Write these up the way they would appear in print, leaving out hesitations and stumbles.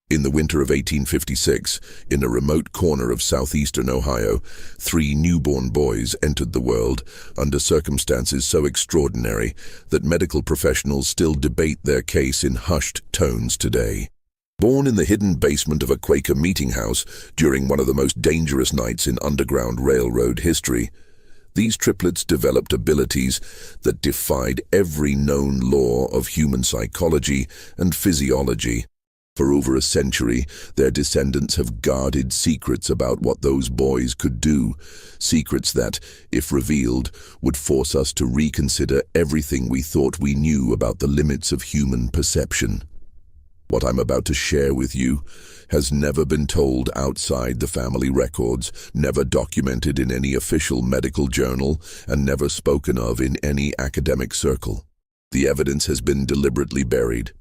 In the winter of 1856, in a remote corner of southeastern Ohio, 3 newborn boys entered the world under circumstances so extraordinary that medical professionals still debate their case in hushed tones today. Born in the hidden basement of a Quaker meeting house during one of the most dangerous nights in Underground Railroad history, these triplets developed abilities that defied every known law of human psychology and physiology. For over a century, their descendants have guarded secrets about what those boys could do, secrets that, if revealed, would force us to reconsider everything we thought we knew about the limits of human perception. What I'm about to share with you has never been told outside the family records, never documented in any official medical journal, and never spoken of in any academic circle. The evidence has been deliberately buried.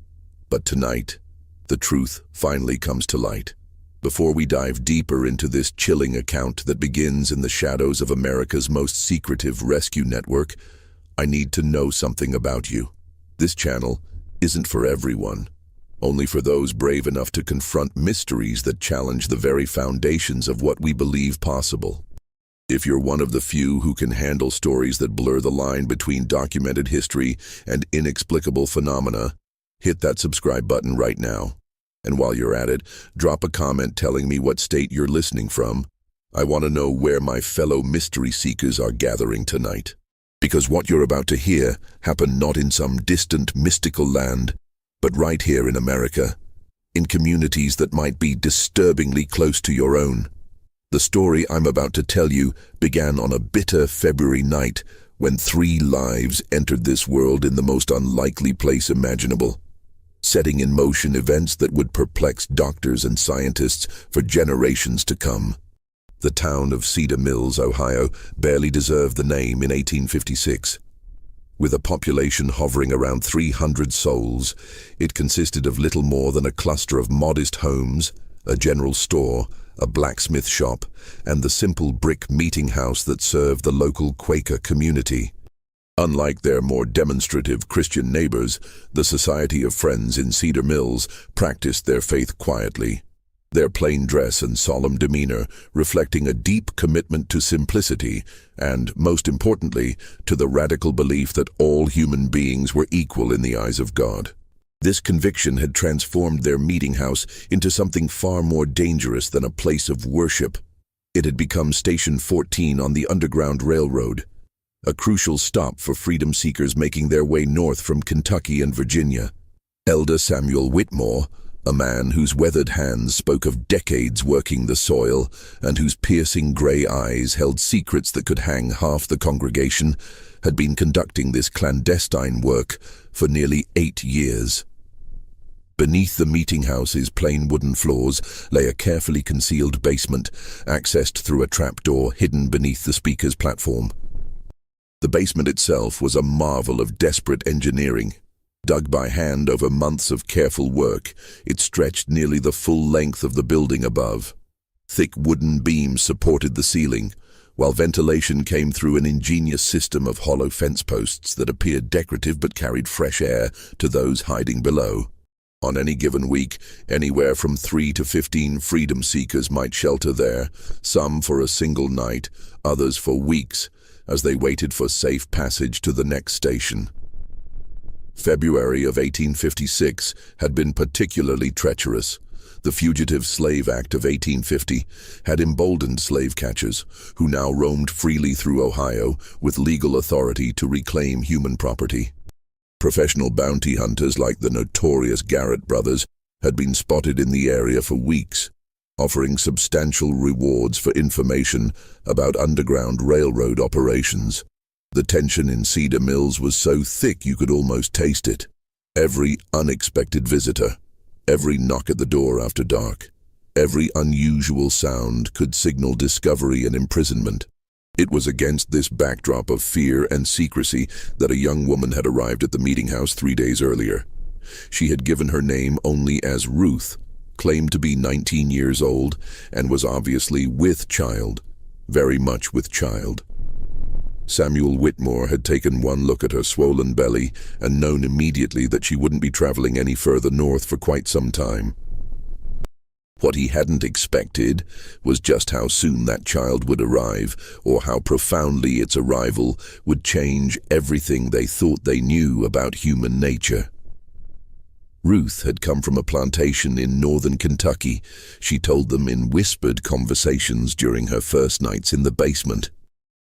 But tonight, the truth finally comes to light. Before we dive deeper into this chilling account that begins in the shadows of America's most secretive rescue network, I need to know something about you. This channel isn't for everyone, only for those brave enough to confront mysteries that challenge the very foundations of what we believe possible. If you're one of the few who can handle stories that blur the line between documented history and inexplicable phenomena, hit that subscribe button right now. And while you're at it, drop a comment telling me what state you're listening from. I want to know where my fellow mystery seekers are gathering tonight. Because what you're about to hear happened not in some distant mystical land, but right here in America, in communities that might be disturbingly close to your own. The story I'm about to tell you began on a bitter February night when 3 lives entered this world in the most unlikely place imaginable, setting in motion events that would perplex doctors and scientists for generations to come. The town of Cedar Mills, Ohio, barely deserved the name in 1856. With a population hovering around 300 souls, it consisted of little more than a cluster of modest homes, a general store, a blacksmith shop, and the simple brick meeting house that served the local Quaker community. Unlike their more demonstrative Christian neighbors, the Society of Friends in Cedar Mills practiced their faith quietly, their plain dress and solemn demeanor reflecting a deep commitment to simplicity and, most importantly, to the radical belief that all human beings were equal in the eyes of God. This conviction had transformed their meeting house into something far more dangerous than a place of worship. It had become Station 14 on the Underground Railroad, a crucial stop for freedom seekers making their way north from Kentucky and Virginia. Elder Samuel Whitmore, a man whose weathered hands spoke of decades working the soil and whose piercing gray eyes held secrets that could hang half the congregation, had been conducting this clandestine work for nearly 8 years. Beneath the meeting house's plain wooden floors lay a carefully concealed basement, accessed through a trapdoor hidden beneath the speaker's platform. The basement itself was a marvel of desperate engineering. Dug by hand over months of careful work, it stretched nearly the full length of the building above. Thick wooden beams supported the ceiling, while ventilation came through an ingenious system of hollow fence posts that appeared decorative but carried fresh air to those hiding below. On any given week, anywhere from 3 to 15 freedom seekers might shelter there, some for a single night, others for weeks, as they waited for safe passage to the next station. February of 1856 had been particularly treacherous. The Fugitive Slave Act of 1850 had emboldened slave catchers, who now roamed freely through Ohio with legal authority to reclaim human property. Professional bounty hunters like the notorious Garrett brothers had been spotted in the area for weeks, offering substantial rewards for information about Underground Railroad operations. The tension in Cedar Mills was so thick you could almost taste it. Every unexpected visitor, every knock at the door after dark, every unusual sound could signal discovery and imprisonment. It was against this backdrop of fear and secrecy that a young woman had arrived at the meeting house 3 days earlier. She had given her name only as Ruth, claimed to be 19 years old, and was obviously with child, very much with child. Samuel Whitmore had taken one look at her swollen belly and known immediately that she wouldn't be traveling any further north for quite some time. What he hadn't expected was just how soon that child would arrive, or how profoundly its arrival would change everything they thought they knew about human nature. Ruth had come from a plantation in northern Kentucky, she told them in whispered conversations during her first nights in the basement.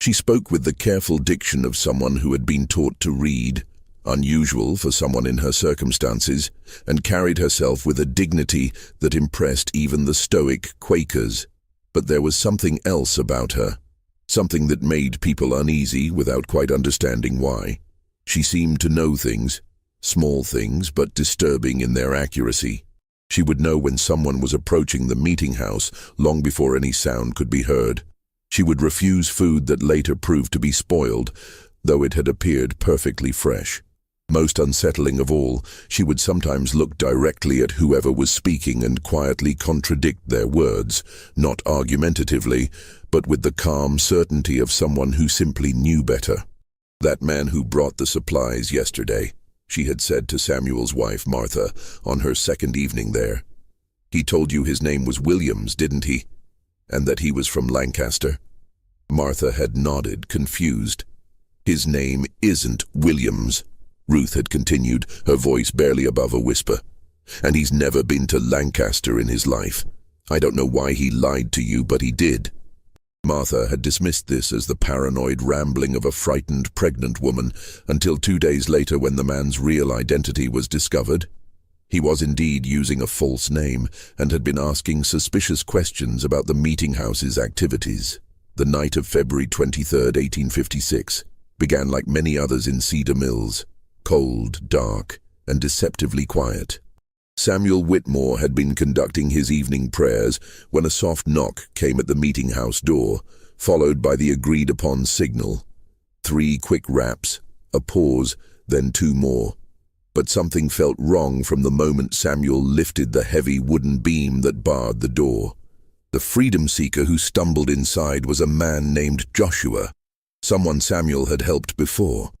She spoke with the careful diction of someone who had been taught to read, unusual for someone in her circumstances, and carried herself with a dignity that impressed even the stoic Quakers. But there was something else about her, something that made people uneasy without quite understanding why. She seemed to know things, small things but disturbing in their accuracy. She would know when someone was approaching the meeting house long before any sound could be heard. She would refuse food that later proved to be spoiled, though it had appeared perfectly fresh. Most unsettling of all, she would sometimes look directly at whoever was speaking and quietly contradict their words, not argumentatively, but with the calm certainty of someone who simply knew better. "That man who brought the supplies yesterday," she had said to Samuel's wife, Martha, on her second evening there. "He told you his name was Williams, didn't he? And that he was from Lancaster?" Martha had nodded, confused. "His name isn't Williams," Ruth had continued, her voice barely above a whisper. "And he's never been to Lancaster in his life. I don't know why he lied to you, but he did." Martha had dismissed this as the paranoid rambling of a frightened pregnant woman until 2 days later when the man's real identity was discovered. He was indeed using a false name and had been asking suspicious questions about the meeting house's activities. The night of February 23, 1856, began like many others in Cedar Mills, cold, dark, and deceptively quiet. Samuel Whitmore had been conducting his evening prayers when a soft knock came at the meeting house door, followed by the agreed-upon signal. 3 quick raps, a pause, then 2 more. But something felt wrong from the moment Samuel lifted the heavy wooden beam that barred the door. The freedom seeker who stumbled inside was a man named Joshua, someone Samuel had helped before.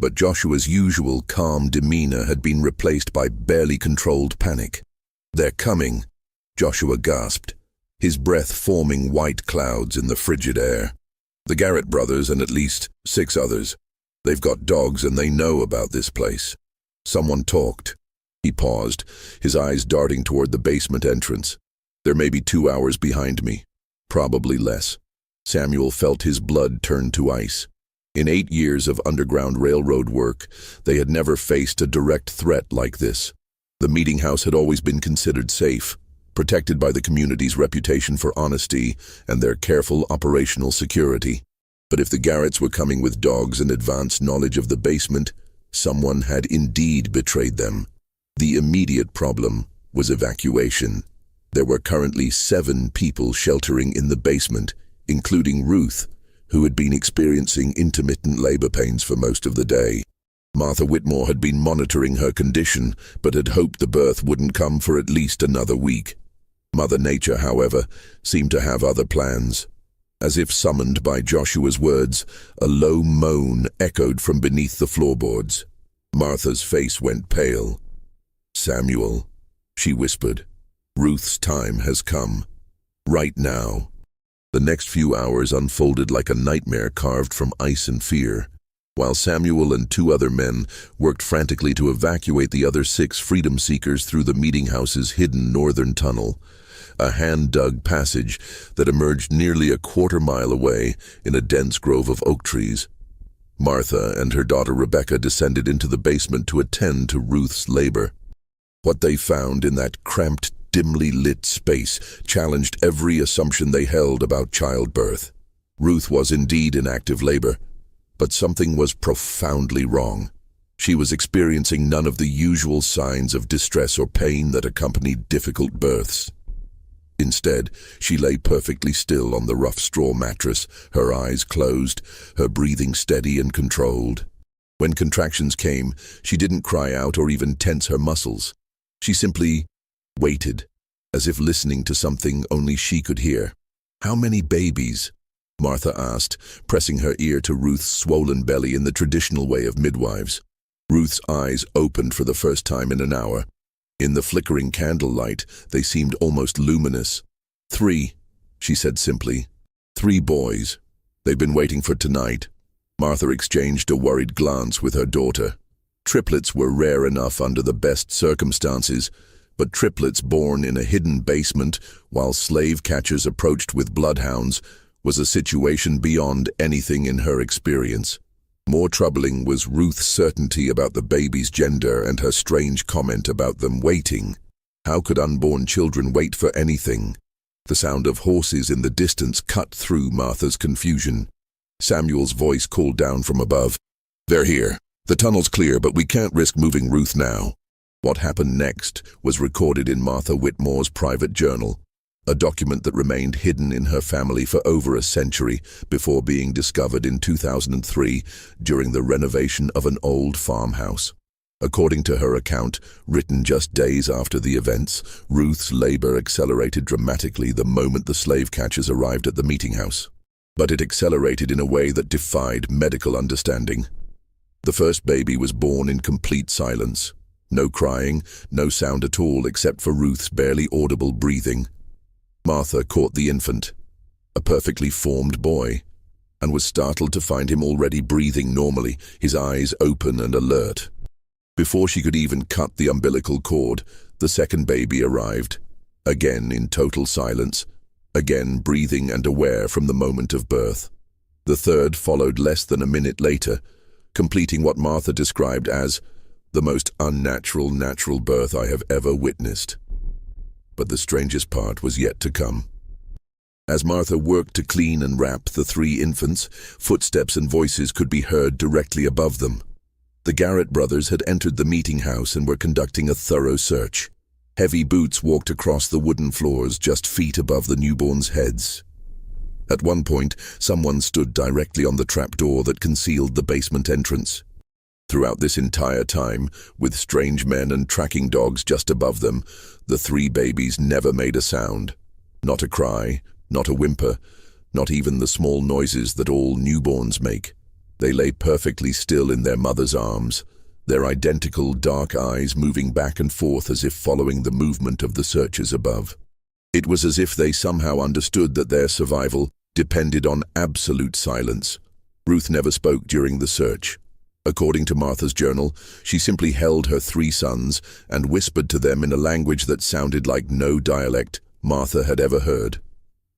But Joshua's usual calm demeanor had been replaced by barely controlled panic. "They're coming," Joshua gasped, his breath forming white clouds in the frigid air. "The Garrett brothers and at least 6 others. They've got dogs and they know about this place." Someone talked. He paused, his eyes darting toward the basement entrance. "They're maybe 2 hours behind me. Probably less." Samuel felt his blood turn to ice. In 8 years of underground railroad work, they had never faced a direct threat like this. The meeting house had always been considered safe, protected by the community's reputation for honesty and their careful operational security. But if the Garretts were coming with dogs and advanced knowledge of the basement, someone had indeed betrayed them. The immediate problem was evacuation. There were currently 7 people sheltering in the basement, including Ruth, who had been experiencing intermittent labor pains for most of the day. Martha Whitmore had been monitoring her condition, but had hoped the birth wouldn't come for at least another week. Mother Nature, however, seemed to have other plans. As if summoned by Joshua's words, a low moan echoed from beneath the floorboards. Martha's face went pale. "Samuel," she whispered, "Ruth's time has come. Right now." The next few hours unfolded like a nightmare carved from ice and fear. While Samuel and 2 other men worked frantically to evacuate the other 6 freedom seekers through the meeting house's hidden northern tunnel, a hand-dug passage that emerged nearly a quarter-mile away in a dense grove of oak trees. Martha and her daughter Rebecca descended into the basement to attend to Ruth's labor. What they found in that cramped, dimly lit space challenged every assumption they held about childbirth. Ruth was indeed in active labor, but something was profoundly wrong. She was experiencing none of the usual signs of distress or pain that accompanied difficult births. Instead, she lay perfectly still on the rough straw mattress, her eyes closed, her breathing steady and controlled. When contractions came, she didn't cry out or even tense her muscles. She simply waited, as if listening to something only she could hear. "How many babies?" Martha asked, pressing her ear to Ruth's swollen belly in the traditional way of midwives. Ruth's eyes opened for the first time in an hour. In the flickering candlelight, they seemed almost luminous. 3, she said simply. 3 boys. They'd been waiting for tonight. Martha exchanged a worried glance with her daughter. Triplets were rare enough under the best circumstances, but triplets born in a hidden basement while slave catchers approached with bloodhounds was a situation beyond anything in her experience. More troubling was Ruth's certainty about the baby's gender and her strange comment about them waiting. How could unborn children wait for anything? The sound of horses in the distance cut through Martha's confusion. Samuel's voice called down from above. "They're here. The tunnel's clear, but we can't risk moving Ruth now." What happened next was recorded in Martha Whitmore's private journal, a document that remained hidden in her family for over a century before being discovered in 2003 during the renovation of an old farmhouse. According to her account, written just days after the events, Ruth's labor accelerated dramatically the moment the slave catchers arrived at the meeting house. But it accelerated in a way that defied medical understanding. The first baby was born in complete silence. No crying, no sound at all except for Ruth's barely audible breathing. Martha caught the infant, a perfectly formed boy, and was startled to find him already breathing normally, his eyes open and alert. Before she could even cut the umbilical cord, the second baby arrived, again in total silence, again breathing and aware from the moment of birth. The third followed less than a minute later, completing what Martha described as the most unnatural natural birth I have ever witnessed. But the strangest part was yet to come. As Martha worked to clean and wrap the 3 infants, footsteps and voices could be heard directly above them. The Garrett brothers had entered the meeting house and were conducting a thorough search. Heavy boots walked across the wooden floors just feet above the newborns' heads. At one point, someone stood directly on the trapdoor that concealed the basement entrance. Throughout this entire time, with strange men and tracking dogs just above them, the 3 babies never made a sound. Not a cry, not a whimper, not even the small noises that all newborns make. They lay perfectly still in their mother's arms, their identical dark eyes moving back and forth as if following the movement of the searchers above. It was as if they somehow understood that their survival depended on absolute silence. Ruth never spoke during the search. According to Martha's journal, she simply held her 3 sons and whispered to them in a language that sounded like no dialect Martha had ever heard.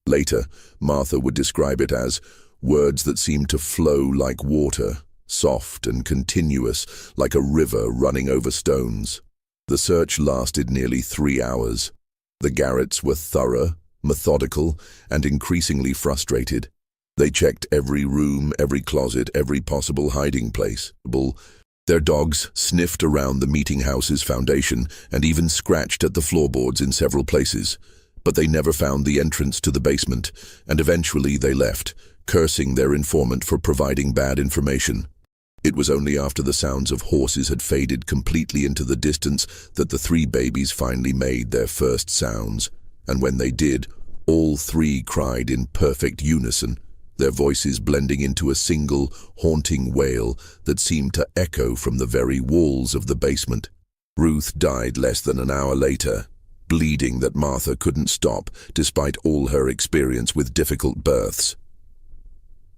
Later, Martha would describe it as words that seemed to flow like water, soft and continuous, like a river running over stones. The search lasted nearly 3 hours. The Garretts were thorough, methodical, and increasingly frustrated. They checked every room, every closet, every possible hiding place. Their dogs sniffed around the meeting house's foundation and even scratched at the floorboards in several places. But they never found the entrance to the basement, and eventually they left, cursing their informant for providing bad information. It was only after the sounds of horses had faded completely into the distance that the 3 babies finally made their first sounds. And when they did, all 3 cried in perfect unison, their voices blending into a single, haunting wail that seemed to echo from the very walls of the basement. Ruth died less than an hour later, bleeding that Martha couldn't stop despite all her experience with difficult births.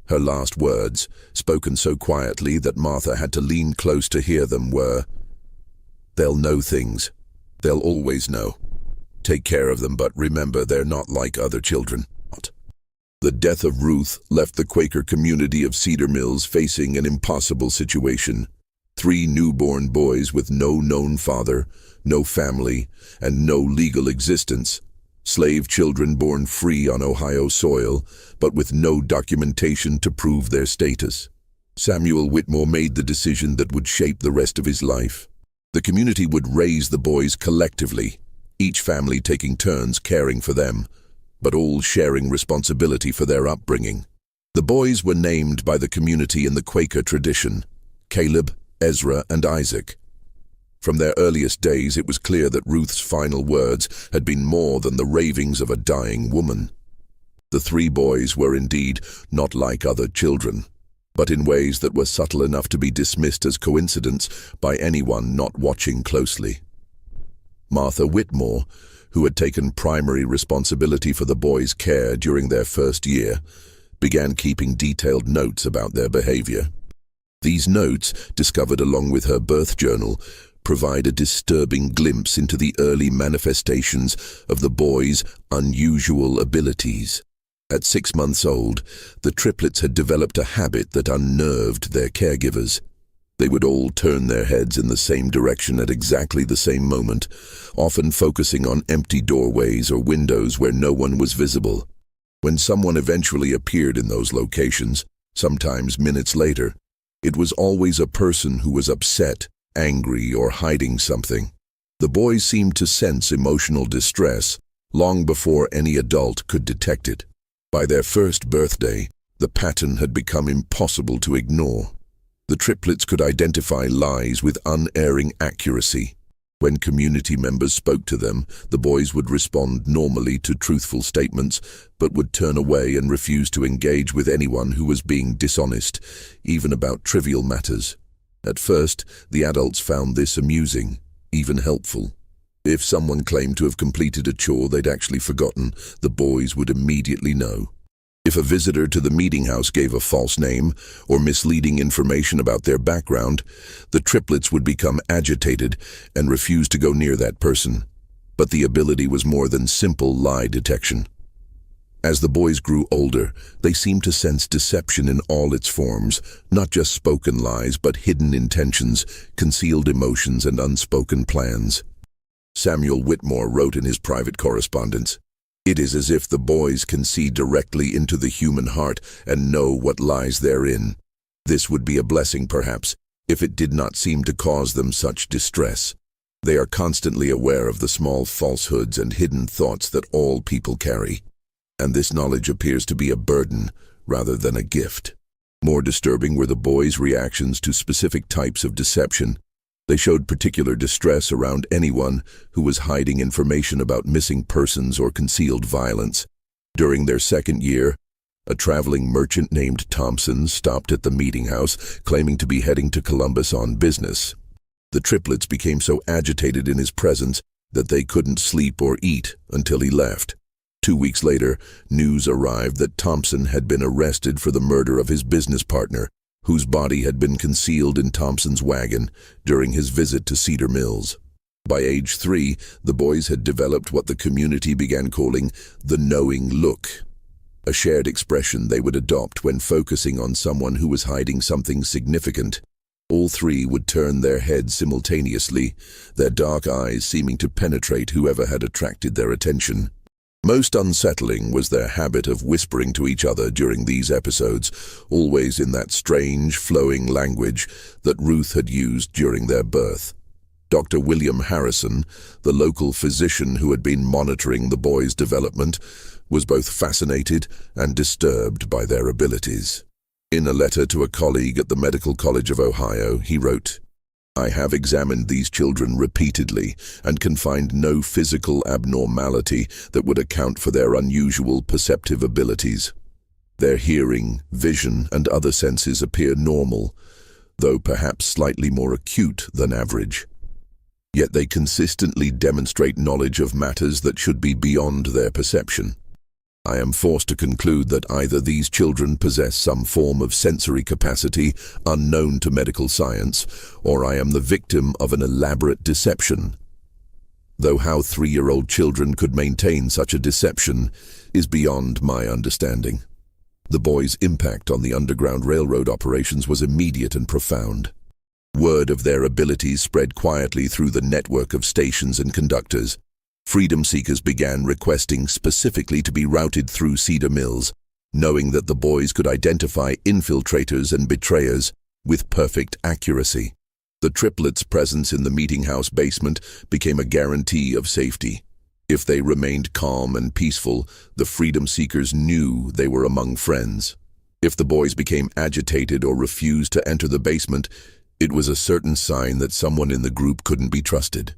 Her last words, spoken so quietly that Martha had to lean close to hear them, were, "They'll know things. They'll always know. Take care of them, but remember they're not like other children." The death of Ruth left the Quaker community of Cedar Mills facing an impossible situation. 3 newborn boys with no known father, no family, and no legal existence. Slave children born free on Ohio soil, but with no documentation to prove their status. Samuel Whitmore made the decision that would shape the rest of his life. The community would raise the boys collectively, each family taking turns caring for them, but all sharing responsibility for their upbringing. The boys were named by the community in the Quaker tradition: Caleb, Ezra, and Isaac. From their earliest days, it was clear that Ruth's final words had been more than the ravings of a dying woman. The 3 boys were indeed not like other children, but in ways that were subtle enough to be dismissed as coincidence by anyone not watching closely. Martha Whitmore, who had taken primary responsibility for the boys' care during their first year, began keeping detailed notes about their behavior. These notes, discovered along with her birth journal, provide a disturbing glimpse into the early manifestations of the boys' unusual abilities. At 6 months old, the triplets had developed a habit that unnerved their caregivers. They would all turn their heads in the same direction at exactly the same moment, often focusing on empty doorways or windows where no one was visible. When someone eventually appeared in those locations, sometimes minutes later, it was always a person who was upset, angry, or hiding something. The boys seemed to sense emotional distress long before any adult could detect it. By their first birthday, the pattern had become impossible to ignore. The triplets could identify lies with unerring accuracy. When community members spoke to them, the boys would respond normally to truthful statements, but would turn away and refuse to engage with anyone who was being dishonest, even about trivial matters. At first, the adults found this amusing, even helpful. If someone claimed to have completed a chore they'd actually forgotten, the boys would immediately know. If a visitor to the meeting house gave a false name or misleading information about their background, the triplets would become agitated and refuse to go near that person. But the ability was more than simple lie detection. As the boys grew older, they seemed to sense deception in all its forms, not just spoken lies, but hidden intentions, concealed emotions, and unspoken plans. Samuel Whitmore wrote in his private correspondence, "It is as if the boys can see directly into the human heart and know what lies therein. This would be a blessing, perhaps, if it did not seem to cause them such distress. They are constantly aware of the small falsehoods and hidden thoughts that all people carry, and this knowledge appears to be a burden rather than a gift." More disturbing were the boys' reactions to specific types of deception. They showed particular distress around anyone who was hiding information about missing persons or concealed violence. During their second year, a traveling merchant named Thompson stopped at the meeting house, claiming to be heading to Columbus on business. The triplets became so agitated in his presence that they couldn't sleep or eat until he left. 2 weeks later, news arrived that Thompson had been arrested for the murder of his business partner, whose body had been concealed in Thompson's wagon during his visit to Cedar Mills. By age 3, the boys had developed what the community began calling the knowing look, a shared expression they would adopt when focusing on someone who was hiding something significant. All 3 would turn their heads simultaneously, their dark eyes seeming to penetrate whoever had attracted their attention. Most unsettling was their habit of whispering to each other during these episodes, always in that strange, flowing language that Ruth had used during their birth. Dr. William Harrison, the local physician who had been monitoring the boys' development, was both fascinated and disturbed by their abilities. In a letter to a colleague at the Medical College of Ohio, he wrote, "I have examined these children repeatedly and can find no physical abnormality that would account for their unusual perceptive abilities. Their hearing, vision, and other senses appear normal, though perhaps slightly more acute than average. Yet they consistently demonstrate knowledge of matters that should be beyond their perception. I am forced to conclude that either these children possess some form of sensory capacity unknown to medical science, or I am the victim of an elaborate deception. Though how 3-year-old children could maintain such a deception is beyond my understanding." The boys' impact on the Underground Railroad operations was immediate and profound. Word of their abilities spread quietly through the network of stations and conductors. Freedom seekers began requesting specifically to be routed through Cedar Mills, knowing that the boys could identify infiltrators and betrayers with perfect accuracy. The triplets' presence in the meeting house basement became a guarantee of safety. If they remained calm and peaceful, the freedom seekers knew they were among friends. If the boys became agitated or refused to enter the basement, it was a certain sign that someone in the group couldn't be trusted.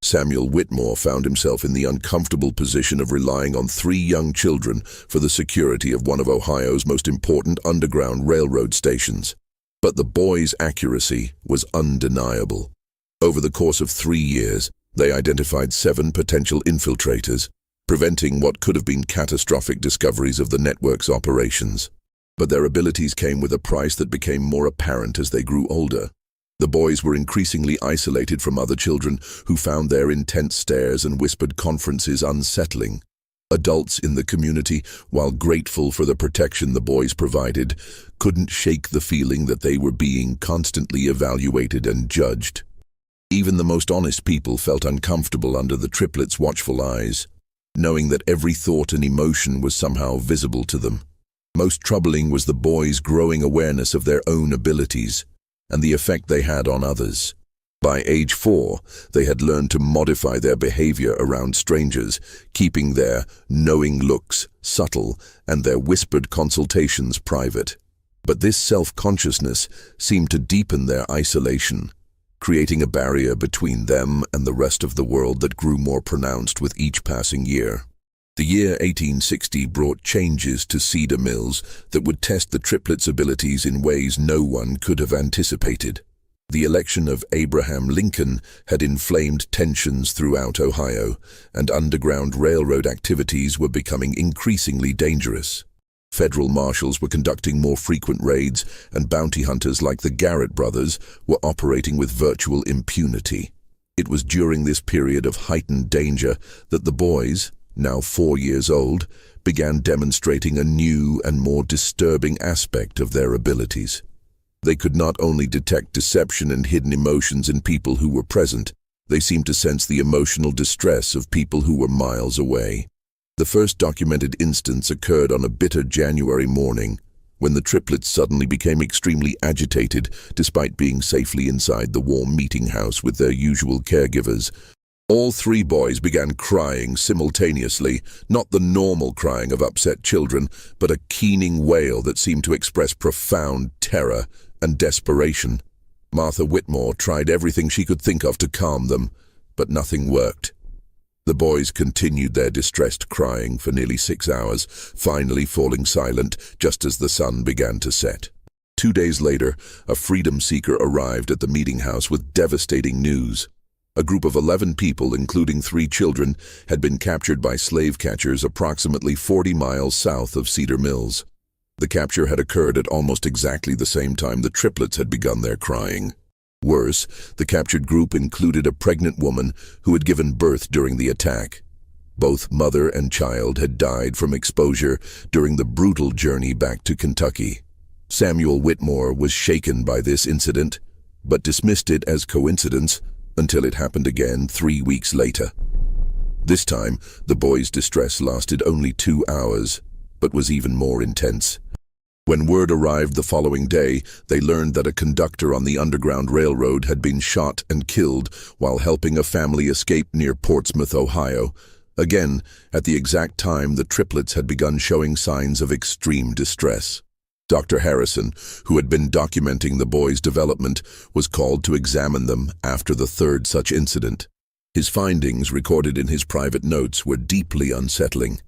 Samuel Whitmore found himself in the uncomfortable position of relying on 3 young children for the security of one of Ohio's most important Underground Railroad stations. But the boys' accuracy was undeniable. Over the course of 3 years, They identified 7 potential infiltrators, preventing what could have been catastrophic discoveries of the network's operations. But their abilities came with a price that became more apparent as they grew older. The boys were increasingly isolated from other children who found their intense stares and whispered conferences unsettling. Adults in the community, while grateful for the protection the boys provided, couldn't shake the feeling that they were being constantly evaluated and judged. Even the most honest people felt uncomfortable under the triplets' watchful eyes, knowing that every thought and emotion was somehow visible to them. Most troubling was the boys' growing awareness of their own abilities and the effect they had on others. By age 4, they had learned to modify their behavior around strangers, keeping their knowing looks subtle and their whispered consultations private. But this self-consciousness seemed to deepen their isolation, creating a barrier between them and the rest of the world that grew more pronounced with each passing year. The year 1860 brought changes to Cedar Mills that would test the triplets' abilities in ways no one could have anticipated. The election of Abraham Lincoln had inflamed tensions throughout Ohio, and Underground Railroad activities were becoming increasingly dangerous. Federal marshals were conducting more frequent raids, and bounty hunters like the Garrett brothers were operating with virtual impunity. It was during this period of heightened danger that the boys, now 4 years old, began demonstrating a new and more disturbing aspect of their abilities. They could not only detect deception and hidden emotions in people who were present, they seemed to sense the emotional distress of people who were miles away. The first documented instance occurred on a bitter January morning, when the triplets suddenly became extremely agitated despite being safely inside the warm meeting house with their usual caregivers. All 3 boys began crying simultaneously, not the normal crying of upset children, but a keening wail that seemed to express profound terror and desperation. Martha Whitmore tried everything she could think of to calm them, but nothing worked. The boys continued their distressed crying for nearly 6 hours, finally falling silent just as the sun began to set. 2 days later, a freedom seeker arrived at the meeting house with devastating news. A group of 11 people, including 3 children, had been captured by slave catchers approximately 40 miles south of Cedar Mills. The capture had occurred at almost exactly the same time the triplets had begun their crying. Worse, the captured group included a pregnant woman who had given birth during the attack. Both mother and child had died from exposure during the brutal journey back to Kentucky. Samuel Whitmore was shaken by this incident, but dismissed it as coincidence until it happened again 3 weeks later. This time, the boys' distress lasted only 2 hours, but was even more intense. When word arrived the following day, they learned that a conductor on the Underground Railroad had been shot and killed while helping a family escape near Portsmouth, Ohio. Again, at the exact time the triplets had begun showing signs of extreme distress. Dr. Harrison, who had been documenting the boys' development, was called to examine them after the 3rd such incident. His findings, recorded in his private notes, were deeply unsettling.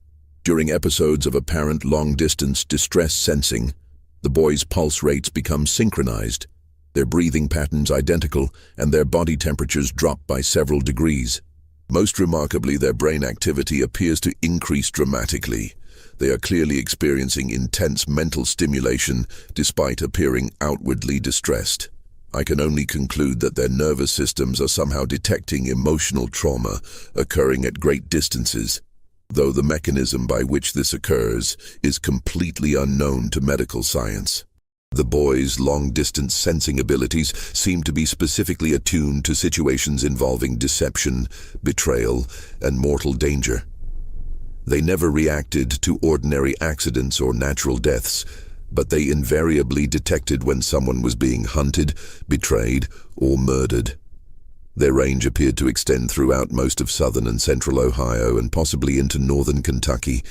During episodes of apparent long-distance distress sensing, the boys' pulse rates become synchronized, their breathing patterns identical, and their body temperatures drop by several degrees. Most remarkably, their brain activity appears to increase dramatically. They are clearly experiencing intense mental stimulation despite appearing outwardly distressed. I can only conclude that their nervous systems are somehow detecting emotional trauma occurring at great distances, though the mechanism by which this occurs is completely unknown to medical science. The boys' long-distance sensing abilities seem to be specifically attuned to situations involving deception, betrayal, and mortal danger. They never reacted to ordinary accidents or natural deaths, but they invariably detected when someone was being hunted, betrayed, or murdered. Their range appeared to extend throughout most of southern and central Ohio and possibly into northern Kentucky.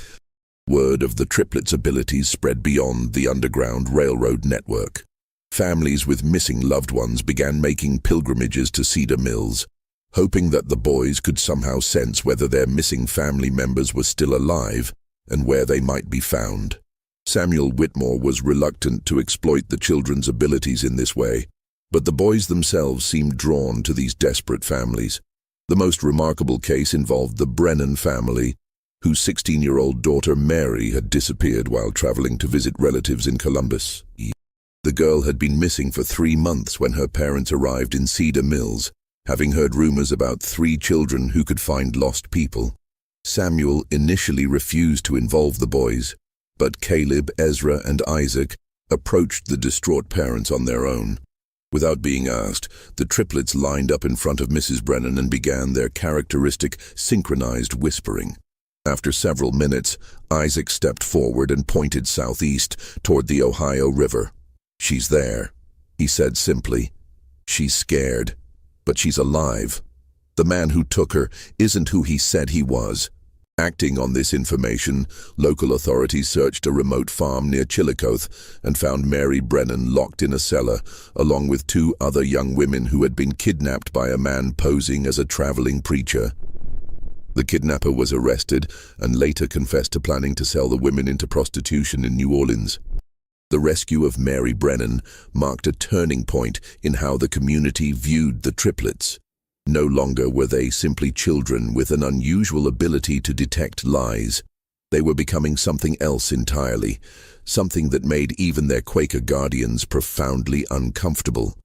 Word of the triplets' abilities spread beyond the Underground Railroad network. Families with missing loved ones began making pilgrimages to Cedar Mills, hoping that the boys could somehow sense whether their missing family members were still alive and where they might be found. Samuel Whitmore was reluctant to exploit the children's abilities in this way, but the boys themselves seemed drawn to these desperate families. The most remarkable case involved the Brennan family, whose 16-year-old daughter Mary had disappeared while traveling to visit relatives in Columbus. The girl had been missing for 3 months when her parents arrived in Cedar Mills, having heard rumors about 3 children who could find lost people. Samuel initially refused to involve the boys, but Caleb, Ezra, and Isaac approached the distraught parents on their own. Without being asked, the triplets lined up in front of Mrs. Brennan and began their characteristic synchronized whispering. After several minutes, Isaac stepped forward and pointed southeast toward the Ohio River. "She's there," he said simply. "She's scared, but she's alive. The man who took her isn't who he said he was." Acting on this information, local authorities searched a remote farm near Chillicothe and found Mary Brennan locked in a cellar, along with 2 other young women who had been kidnapped by a man posing as a traveling preacher. The kidnapper was arrested and later confessed to planning to sell the women into prostitution in New Orleans. The rescue of Mary Brennan marked a turning point in how the community viewed the triplets. No longer were they simply children with an unusual ability to detect lies. They were becoming something else entirely, something that made even their Quaker guardians profoundly uncomfortable.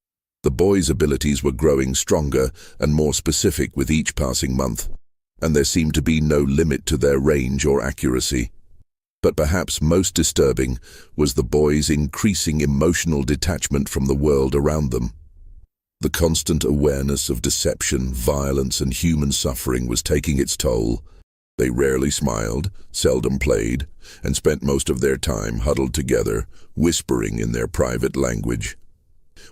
The boys' abilities were growing stronger and more specific with each passing month, and there seemed to be no limit to their range or accuracy. But perhaps most disturbing was the boys' increasing emotional detachment from the world around them. The constant awareness of deception, violence, and human suffering was taking its toll. They rarely smiled, seldom played, and spent most of their time huddled together, whispering in their private language.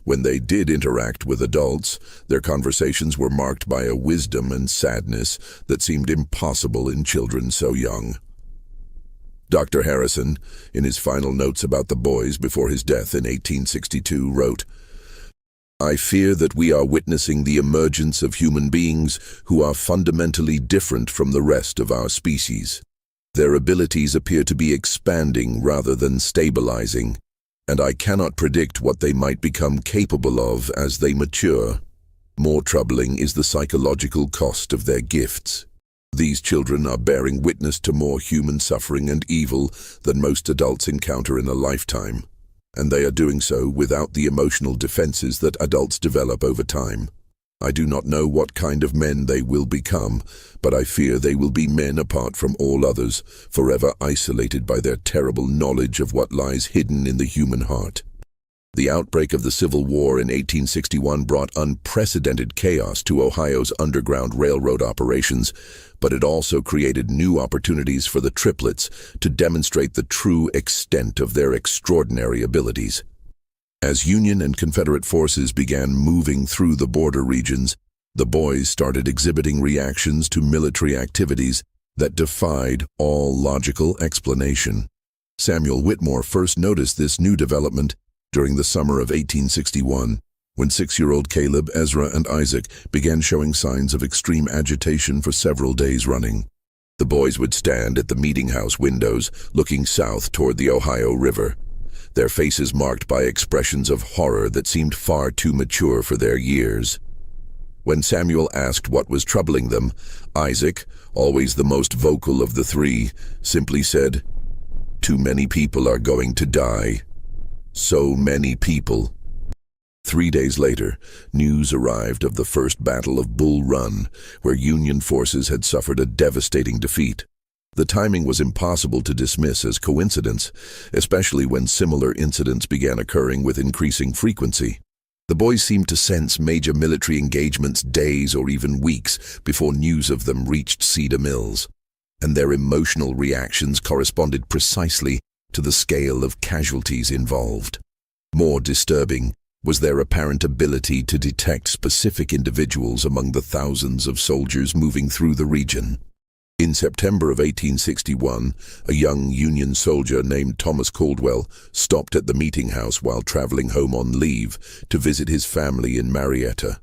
When they did interact with adults, their conversations were marked by a wisdom and sadness that seemed impossible in children so young. Dr. Harrison, in his final notes about the boys before his death in 1862, wrote, "I fear that we are witnessing the emergence of human beings who are fundamentally different from the rest of our species. Their abilities appear to be expanding rather than stabilizing, and I cannot predict what they might become capable of as they mature. More troubling is the psychological cost of their gifts. These children are bearing witness to more human suffering and evil than most adults encounter in a lifetime, and they are doing so without the emotional defenses that adults develop over time. I do not know what kind of men they will become, but I fear they will be men apart from all others, forever isolated by their terrible knowledge of what lies hidden in the human heart." The outbreak of the Civil War in 1861 brought unprecedented chaos to Ohio's Underground Railroad operations, but it also created new opportunities for the triplets to demonstrate the true extent of their extraordinary abilities. As Union and Confederate forces began moving through the border regions, the boys started exhibiting reactions to military activities that defied all logical explanation. Samuel Whitmore first noticed this new development during the summer of 1861, when 6-year-old Caleb, Ezra, and Isaac began showing signs of extreme agitation for several days running. The boys would stand at the meeting house windows, looking south toward the Ohio River, their faces marked by expressions of horror that seemed far too mature for their years. When Samuel asked what was troubling them, Isaac, always the most vocal of the 3, simply said, "Too many people are going to die. So many people." 3 days later, news arrived of the First Battle of Bull Run, where Union forces had suffered a devastating defeat. The timing was impossible to dismiss as coincidence, especially when similar incidents began occurring with increasing frequency. The boys seemed to sense major military engagements days or even weeks before news of them reached Cedar Mills, and their emotional reactions corresponded precisely to the scale of casualties involved. More disturbing was their apparent ability to detect specific individuals among the thousands of soldiers moving through the region. In September of 1861, a young Union soldier named Thomas Caldwell stopped at the meeting house while traveling home on leave to visit his family in Marietta.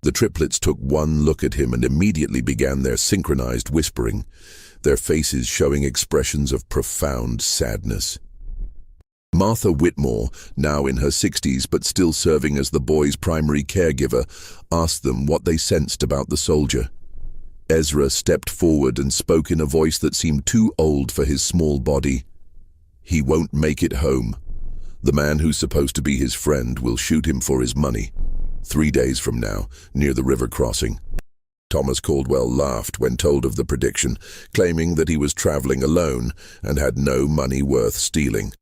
The triplets took one look at him and immediately began their synchronized whispering, their faces showing expressions of profound sadness. Martha Whitmore, now in her 60s but still serving as the boys' primary caregiver, asked them what they sensed about the soldier. Ezra stepped forward and spoke in a voice that seemed too old for his small body. "He won't make it home. The man who's supposed to be his friend will shoot him for his money. 3 days from now, near the river crossing." Thomas Caldwell laughed when told of the prediction, claiming that he was traveling alone and had no money worth stealing.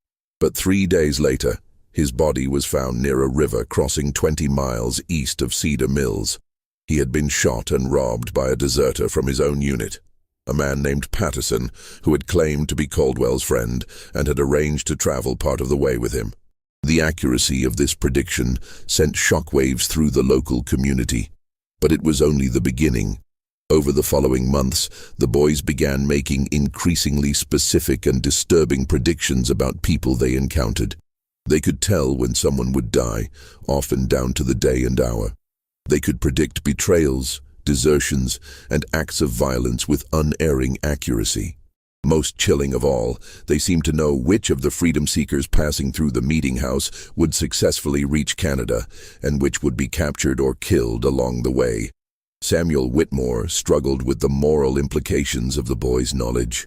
But 3 days later, his body was found near a river crossing 20 miles east of Cedar Mills. He had been shot and robbed by a deserter from his own unit, a man named Patterson, who had claimed to be Caldwell's friend and had arranged to travel part of the way with him. The accuracy of this prediction sent shockwaves through the local community, but it was only the beginning. Over the following months, the boys began making increasingly specific and disturbing predictions about people they encountered. They could tell when someone would die, often down to the day and hour. They could predict betrayals, desertions, and acts of violence with unerring accuracy. Most chilling of all, they seemed to know which of the freedom seekers passing through the meeting house would successfully reach Canada, and which would be captured or killed along the way. Samuel Whitmore struggled with the moral implications of the boys' knowledge.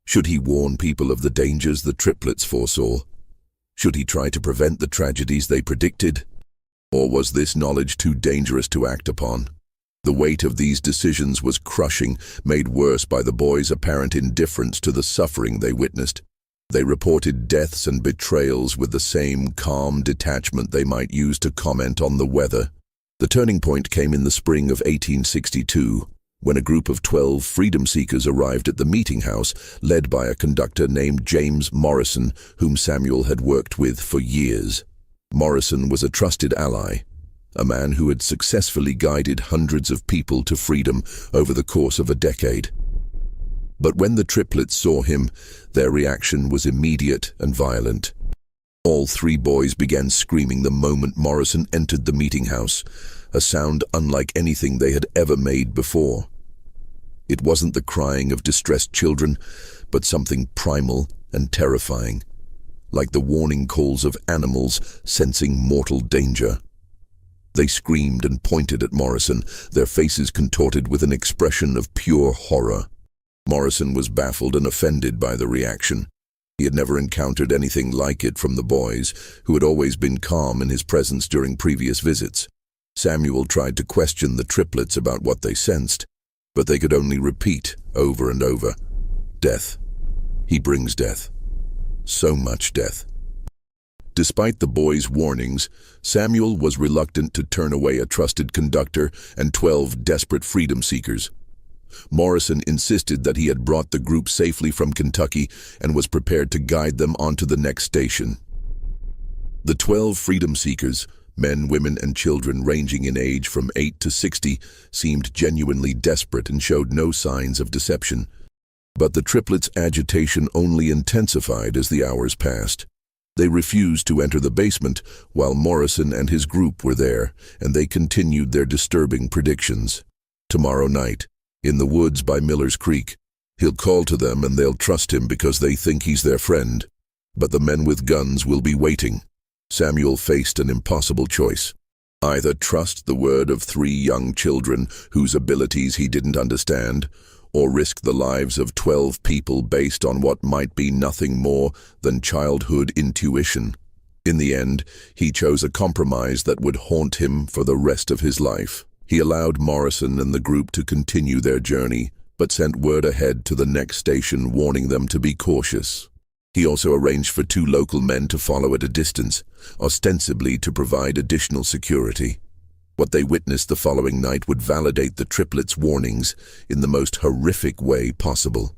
Should he warn people of the dangers the triplets foresaw? Should he try to prevent the tragedies they predicted? Or was this knowledge too dangerous to act upon? The weight of these decisions was crushing, made worse by the boys' apparent indifference to the suffering they witnessed. They reported deaths and betrayals with the same calm detachment they might use to comment on the weather. The turning point came in the spring of 1862, when a group of 12 freedom seekers arrived at the meeting house, led by a conductor named James Morrison, whom Samuel had worked with for years. Morrison was a trusted ally, a man who had successfully guided hundreds of people to freedom over the course of a decade. But when the triplets saw him, their reaction was immediate and violent. All 3 boys began screaming the moment Morrison entered the meeting house, a sound unlike anything they had ever made before. It wasn't the crying of distressed children, but something primal and terrifying, like the warning calls of animals sensing mortal danger. They screamed and pointed at Morrison, their faces contorted with an expression of pure horror. Morrison was baffled and offended by the reaction. He had never encountered anything like it from the boys, who had always been calm in his presence during previous visits. Samuel tried to question the triplets about what they sensed, but they could only repeat over and over, "Death. He brings death. So much death." Despite the boys' warnings, Samuel was reluctant to turn away a trusted conductor and 12 desperate freedom seekers. Morrison insisted that he had brought the group safely from Kentucky and was prepared to guide them onto the next station. The 12 freedom seekers, men, women, and children ranging in age from 8 to 60, seemed genuinely desperate and showed no signs of deception. But the triplets' agitation only intensified as the hours passed. They refused to enter the basement while Morrison and his group were there, and they continued their disturbing predictions. "Tomorrow night, in the woods by Miller's Creek, he'll call to them and they'll trust him because they think he's their friend. But the men with guns will be waiting." Samuel faced an impossible choice. Either trust the word of 3 young children whose abilities he didn't understand, or risk the lives of 12 people based on what might be nothing more than childhood intuition. In the end, he chose a compromise that would haunt him for the rest of his life. He allowed Morrison and the group to continue their journey, but sent word ahead to the next station warning them to be cautious. He also arranged for 2 local men to follow at a distance, ostensibly to provide additional security. What they witnessed the following night would validate the triplets' warnings in the most horrific way possible.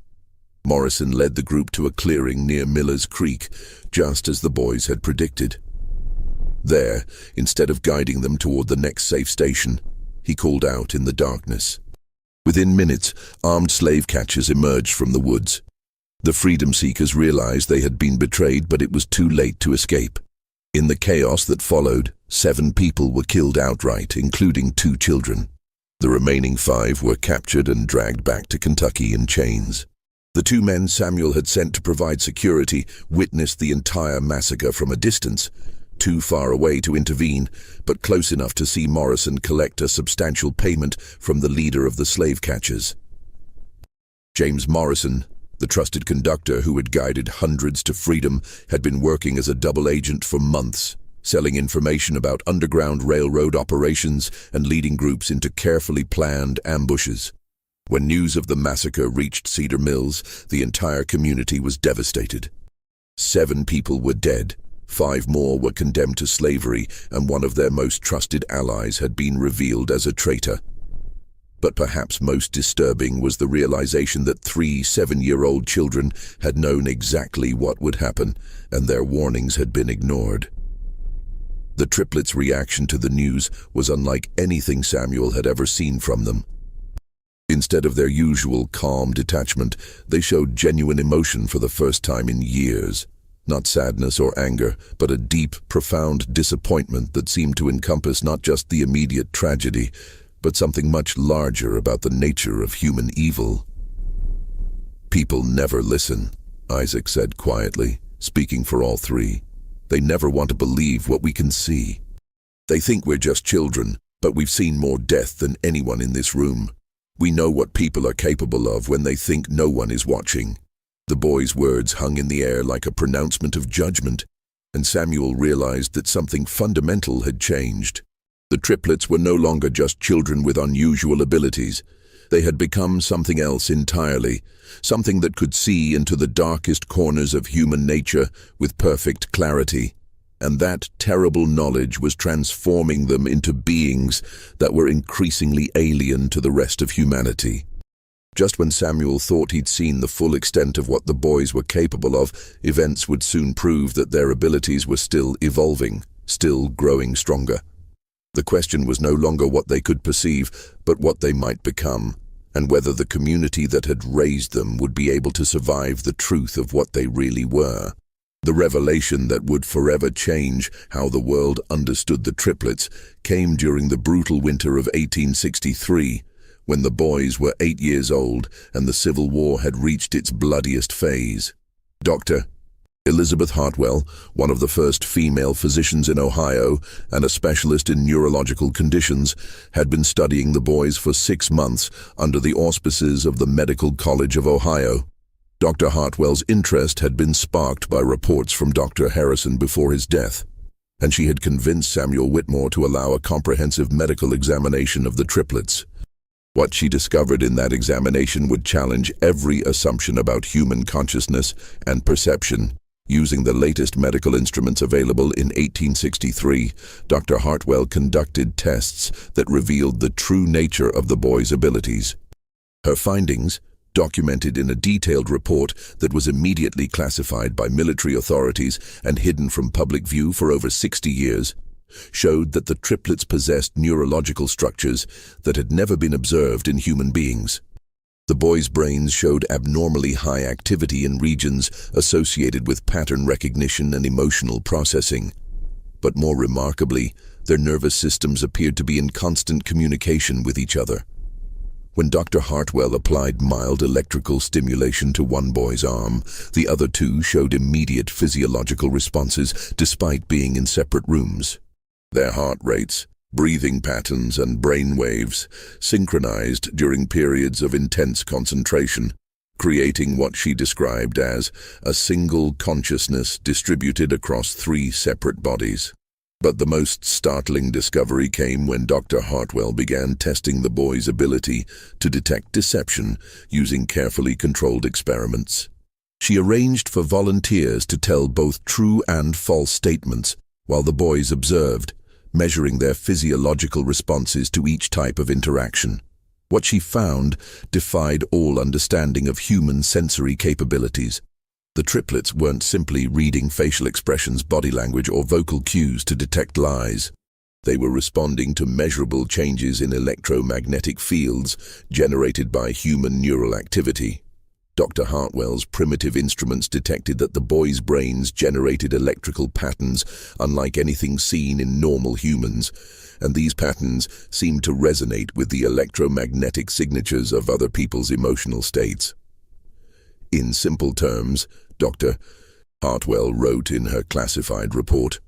Morrison led the group to a clearing near Miller's Creek, just as the boys had predicted. There, instead of guiding them toward the next safe station, he called out in the darkness. Within minutes, armed slave catchers emerged from the woods. The freedom seekers realized they had been betrayed, but it was too late to escape. In the chaos that followed, 7 people were killed outright, including 2 children. The remaining 5 were captured and dragged back to Kentucky in chains. The 2 men Samuel had sent to provide security witnessed the entire massacre from a distance, too far away to intervene, but close enough to see Morrison collect a substantial payment from the leader of the slave catchers. James Morrison, the trusted conductor who had guided hundreds to freedom, had been working as a double agent for months, selling information about underground railroad operations and leading groups into carefully planned ambushes. When news of the massacre reached Cedar Mills, the entire community was devastated. 7 people were dead, 5 more were condemned to slavery, and one of their most trusted allies had been revealed as a traitor. But perhaps most disturbing was the realization that 3 7-year-old children had known exactly what would happen, and their warnings had been ignored. The triplets' reaction to the news was unlike anything Samuel had ever seen from them. Instead of their usual calm detachment, they showed genuine emotion for the first time in years. Not sadness or anger, but a deep, profound disappointment that seemed to encompass not just the immediate tragedy, but something much larger about the nature of human evil. "People never listen," Isaac said quietly, speaking for all 3. "They never want to believe what we can see. They think we're just children, but we've seen more death than anyone in this room. We know what people are capable of when they think no one is watching." The boy's words hung in the air like a pronouncement of judgment, and Samuel realized that something fundamental had changed. The triplets were no longer just children with unusual abilities. They had become something else entirely, something that could see into the darkest corners of human nature with perfect clarity. And that terrible knowledge was transforming them into beings that were increasingly alien to the rest of humanity. Just when Samuel thought he'd seen the full extent of what the boys were capable of, events would soon prove that their abilities were still evolving, still growing stronger. The question was no longer what they could perceive, but what they might become, and whether the community that had raised them would be able to survive the truth of what they really were. The revelation that would forever change how the world understood the triplets came during the brutal winter of 1863, when the boys were 8 years old and the Civil War had reached its bloodiest phase. Dr. Elizabeth Hartwell, one of the first female physicians in Ohio and a specialist in neurological conditions, had been studying the boys for 6 months under the auspices of the Medical College of Ohio. Dr. Hartwell's interest had been sparked by reports from Dr. Harrison before his death, and she had convinced Samuel Whitmore to allow a comprehensive medical examination of the triplets. What she discovered in that examination would challenge every assumption about human consciousness and perception. Using the latest medical instruments available in 1863, Dr. Hartwell conducted tests that revealed the true nature of the boys' abilities. Her findings, documented in a detailed report that was immediately classified by military authorities and hidden from public view for over 60 years, showed that the triplets possessed neurological structures that had never been observed in human beings. The boys' brains showed abnormally high activity in regions associated with pattern recognition and emotional processing. But more remarkably, their nervous systems appeared to be in constant communication with each other. When Dr. Hartwell applied mild electrical stimulation to one boy's arm, the other 2 showed immediate physiological responses despite being in separate rooms. Their heart rates, breathing patterns and brain waves synchronized during periods of intense concentration, creating what she described as a single consciousness distributed across 3 separate bodies. But the most startling discovery came when Dr. Hartwell began testing the boys' ability to detect deception using carefully controlled experiments. She arranged for volunteers to tell both true and false statements while the boys observed, measuring their physiological responses to each type of interaction. What she found defied all understanding of human sensory capabilities. The triplets weren't simply reading facial expressions, body language, or vocal cues to detect lies. They were responding to measurable changes in electromagnetic fields generated by human neural activity. Dr. Hartwell's primitive instruments detected that the boys' brains generated electrical patterns unlike anything seen in normal humans, and these patterns seemed to resonate with the electromagnetic signatures of other people's emotional states. In simple terms, Dr. Hartwell wrote in her classified report,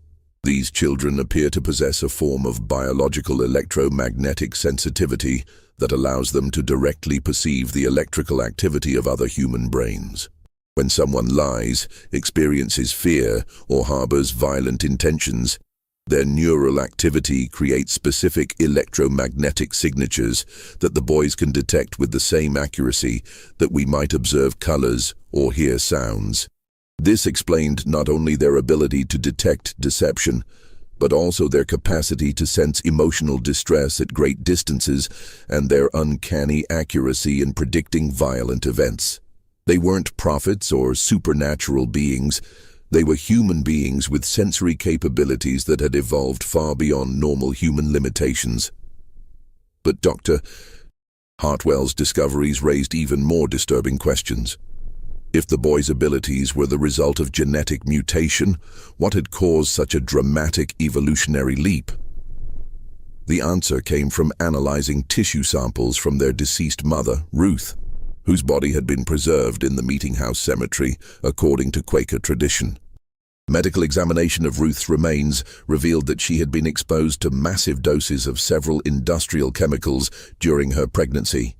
These children appear to possess a form of biological electromagnetic sensitivity that allows them to directly perceive the electrical activity of other human brains. When someone lies, experiences fear, or harbors violent intentions, their neural activity creates specific electromagnetic signatures that the boys can detect with the same accuracy that we might observe colors or hear sounds. This explained not only their ability to detect deception, but also their capacity to sense emotional distress at great distances and their uncanny accuracy in predicting violent events. They weren't prophets or supernatural beings. They were human beings with sensory capabilities that had evolved far beyond normal human limitations. But Dr. Hartwell's discoveries raised even more disturbing questions. If the boys' abilities were the result of genetic mutation, what had caused such a dramatic evolutionary leap? The answer came from analyzing tissue samples from their deceased mother, Ruth, whose body had been preserved in the Meeting House Cemetery according to Quaker tradition. Medical examination of Ruth's remains revealed that she had been exposed to massive doses of several industrial chemicals during her pregnancy,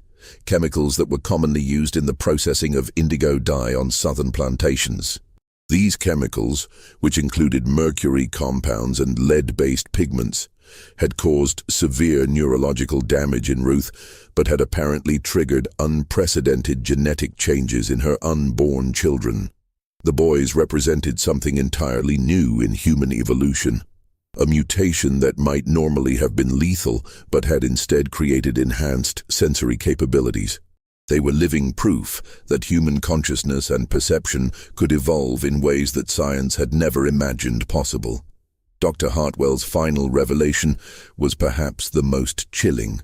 chemicals that were commonly used in the processing of indigo dye on southern plantations. These chemicals, which included mercury compounds and lead-based pigments, had caused severe neurological damage in Ruth, but had apparently triggered unprecedented genetic changes in her unborn children. The boys represented something entirely new in human evolution, a mutation that might normally have been lethal, but had instead created enhanced sensory capabilities. They were living proof that human consciousness and perception could evolve in ways that science had never imagined possible. Dr. Hartwell's final revelation was perhaps the most chilling.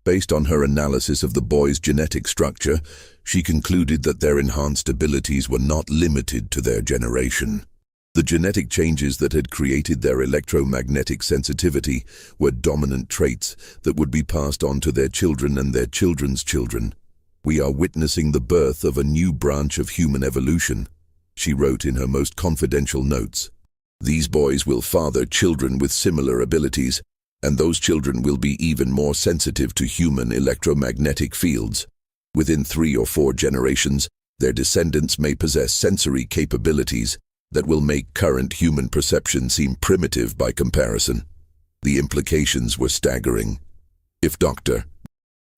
Based on her analysis of the boys' genetic structure, she concluded that their enhanced abilities were not limited to their generation. The genetic changes that had created their electromagnetic sensitivity were dominant traits that would be passed on to their children and their children's children. "We are witnessing the birth of a new branch of human evolution," she wrote in her most confidential notes. "These boys will father children with similar abilities, and those children will be even more sensitive to human electromagnetic fields. Within 3 or 4 generations, their descendants may possess sensory capabilities that will make current human perception seem primitive by comparison." The implications were staggering. If Dr.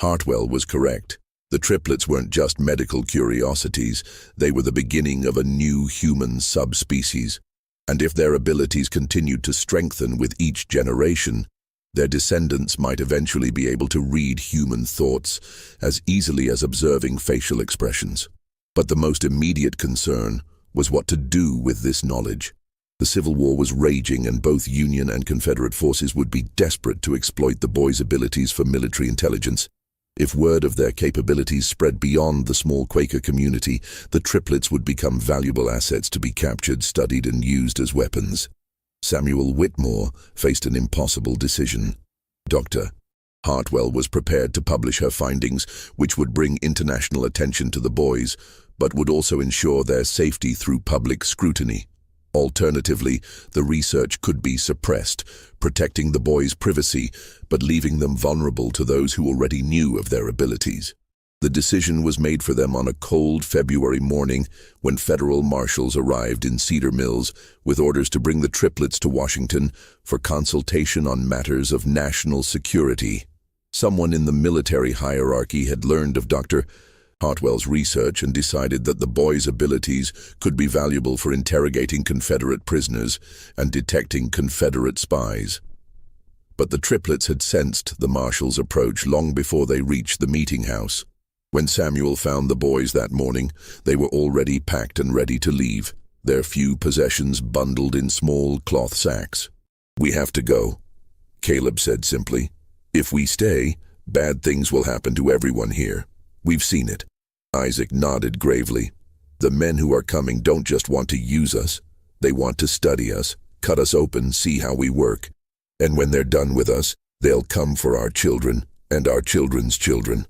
Hartwell was correct, the triplets weren't just medical curiosities, they were the beginning of a new human subspecies. And if their abilities continued to strengthen with each generation, their descendants might eventually be able to read human thoughts as easily as observing facial expressions. But the most immediate concern was what to do with this knowledge. The Civil War was raging, and both Union and Confederate forces would be desperate to exploit the boys' abilities for military intelligence. If word of their capabilities spread beyond the small Quaker community, the triplets would become valuable assets to be captured, studied, and used as weapons. Samuel Whitmore faced an impossible decision. Dr. Hartwell was prepared to publish her findings, which would bring international attention to the boys, but would also ensure their safety through public scrutiny. Alternatively, the research could be suppressed, protecting the boys' privacy, but leaving them vulnerable to those who already knew of their abilities. The decision was made for them on a cold February morning when federal marshals arrived in Cedar Mills with orders to bring the triplets to Washington for consultation on matters of national security. Someone in the military hierarchy had learned of Dr. Hartwell's research and decided that the boys' abilities could be valuable for interrogating Confederate prisoners and detecting Confederate spies. But the triplets had sensed the marshals' approach long before they reached the meeting house. When Samuel found the boys that morning, they were already packed and ready to leave, their few possessions bundled in small cloth sacks. "We have to go," Caleb said simply. "If we stay, bad things will happen to everyone here. We've seen it." Isaac nodded gravely. "The men who are coming don't just want to use us. They want to study us, cut us open, see how we work. And when they're done with us, they'll come for our children and our children's children."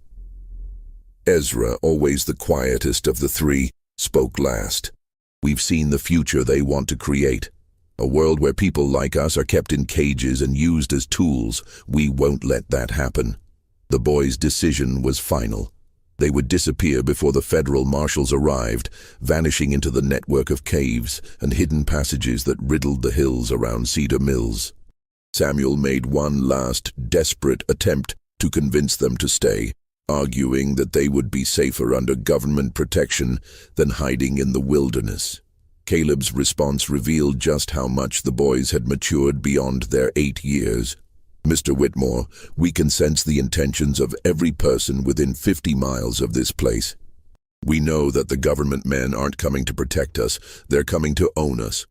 Ezra, always the quietest of the three, spoke last. "We've seen the future they want to create. A world where people like us are kept in cages and used as tools. We won't let that happen. The boys' decision was final. They would disappear before the federal marshals arrived, vanishing into the network of caves and hidden passages that riddled the hills around Cedar Mills. Samuel made one last, desperate attempt to convince them to stay, arguing that they would be safer under government protection than hiding in the wilderness. Caleb's response revealed just how much the boys had matured beyond their 8 years. "Mr. Whitmore, we can sense the intentions of every person within 50 miles of this place. We know that the government men aren't coming to protect us, they're coming to own us.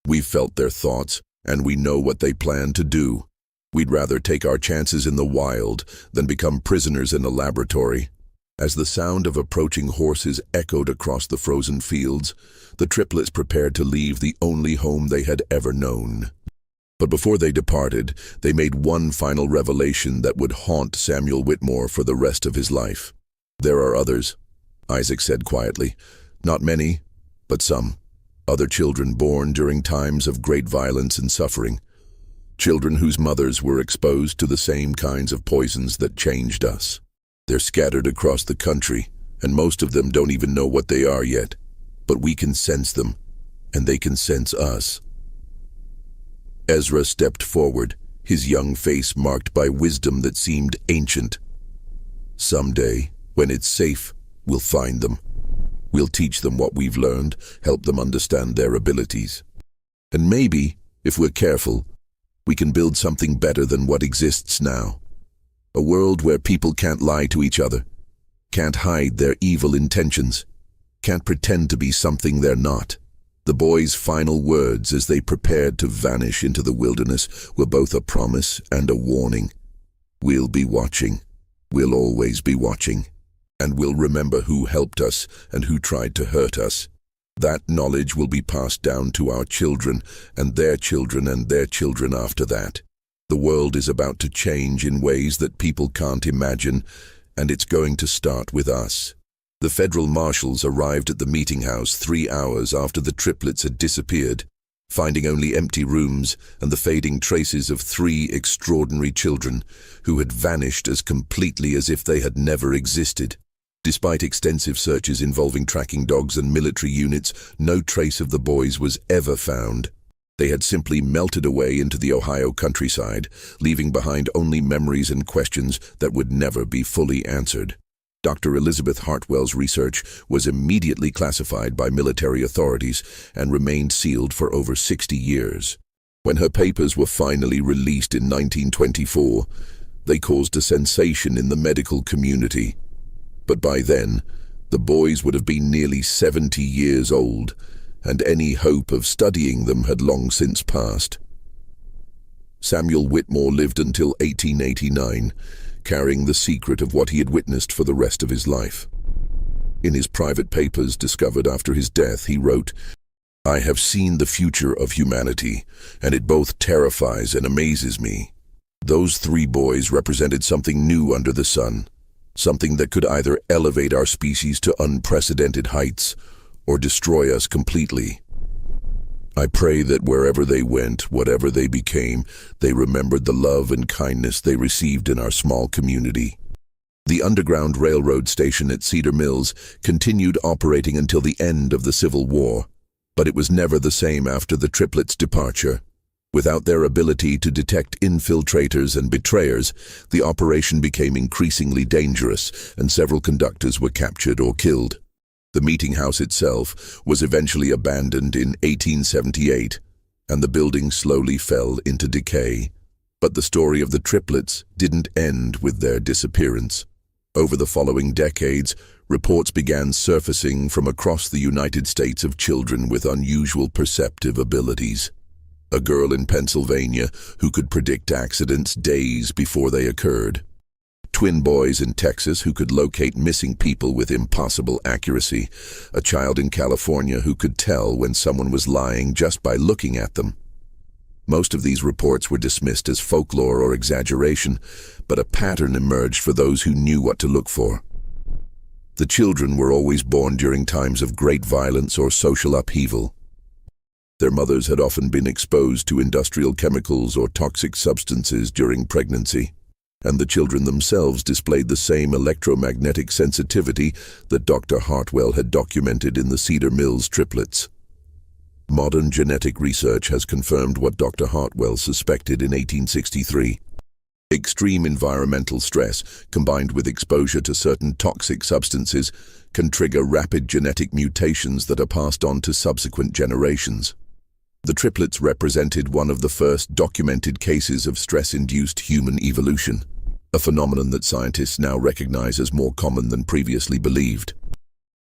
We've felt their thoughts, and we know what they plan to do. We'd rather take our chances in the wild than become prisoners in a laboratory." As the sound of approaching horses echoed across the frozen fields, the triplets prepared to leave the only home they had ever known. But before they departed, they made one final revelation that would haunt Samuel Whitmore for the rest of his life. "There are others," Isaac said quietly. "Not many, but some. Other children born during times of great violence and suffering. Children whose mothers were exposed to the same kinds of poisons that changed us. They're scattered across the country, and most of them don't even know what they are yet. But we can sense them, and they can sense us." Ezra stepped forward, his young face marked by wisdom that seemed ancient. "Someday, when it's safe, we'll find them. We'll teach them what we've learned, help them understand their abilities. And maybe, if we're careful, we can build something better than what exists now. A world where people can't lie to each other, can't hide their evil intentions, can't pretend to be something they're not." The boys' final words as they prepared to vanish into the wilderness were both a promise and a warning. "We'll be watching. We'll always be watching. And we'll remember who helped us and who tried to hurt us. That knowledge will be passed down to our children and their children and their children after that. The world is about to change in ways that people can't imagine, and it's going to start with us." The federal marshals arrived at the meeting house 3 hours after the triplets had disappeared, finding only empty rooms and the fading traces of 3 extraordinary children who had vanished as completely as if they had never existed. Despite extensive searches involving tracking dogs and military units, no trace of the boys was ever found. They had simply melted away into the Ohio countryside, leaving behind only memories and questions that would never be fully answered. Dr. Elizabeth Hartwell's research was immediately classified by military authorities and remained sealed for over 60 years. When her papers were finally released in 1924, they caused a sensation in the medical community. But by then, the boys would have been nearly 70 years old, and any hope of studying them had long since passed. Samuel Whitmore lived until 1889, carrying the secret of what he had witnessed for the rest of his life. In his private papers discovered after his death, he wrote, "I have seen the future of humanity, and it both terrifies and amazes me. Those 3 boys represented something new under the sun, something that could either elevate our species to unprecedented heights or destroy us completely. I pray that wherever they went, whatever they became, they remembered the love and kindness they received in our small community." The Underground Railroad station at Cedar Mills continued operating until the end of the Civil War, but it was never the same after the triplets' departure. Without their ability to detect infiltrators and betrayers, the operation became increasingly dangerous, and several conductors were captured or killed. The meeting house itself was eventually abandoned in 1878, and the building slowly fell into decay. But the story of the triplets didn't end with their disappearance. Over the following decades, reports began surfacing from across the United States of children with unusual perceptive abilities. A girl in Pennsylvania who could predict accidents days before they occurred. Twin boys in Texas who could locate missing people with impossible accuracy. A child in California who could tell when someone was lying just by looking at them. Most of these reports were dismissed as folklore or exaggeration, but a pattern emerged for those who knew what to look for. The children were always born during times of great violence or social upheaval. Their mothers had often been exposed to industrial chemicals or toxic substances during pregnancy, and the children themselves displayed the same electromagnetic sensitivity that Dr. Hartwell had documented in the Cedar Mills triplets. Modern genetic research has confirmed what Dr. Hartwell suspected in 1863. Extreme environmental stress, combined with exposure to certain toxic substances, can trigger rapid genetic mutations that are passed on to subsequent generations. The triplets represented one of the first documented cases of stress-induced human evolution, a phenomenon that scientists now recognize as more common than previously believed.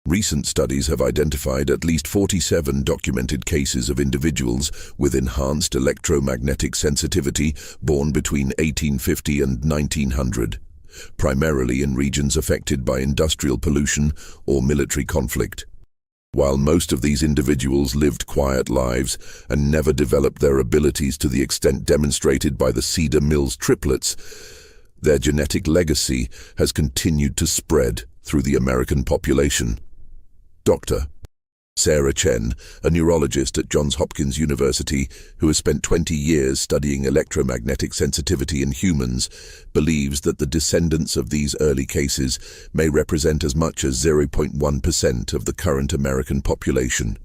Recent studies have identified at least 47 documented cases of individuals with enhanced electromagnetic sensitivity born between 1850 and 1900, primarily in regions affected by industrial pollution or military conflict. While most of these individuals lived quiet lives and never developed their abilities to the extent demonstrated by the Cedar Mills triplets, their genetic legacy has continued to spread through the American population. Dr. Sarah Chen, a neurologist at Johns Hopkins University who has spent 20 years studying electromagnetic sensitivity in humans, believes that the descendants of these early cases may represent as much as 0.1% of the current American population.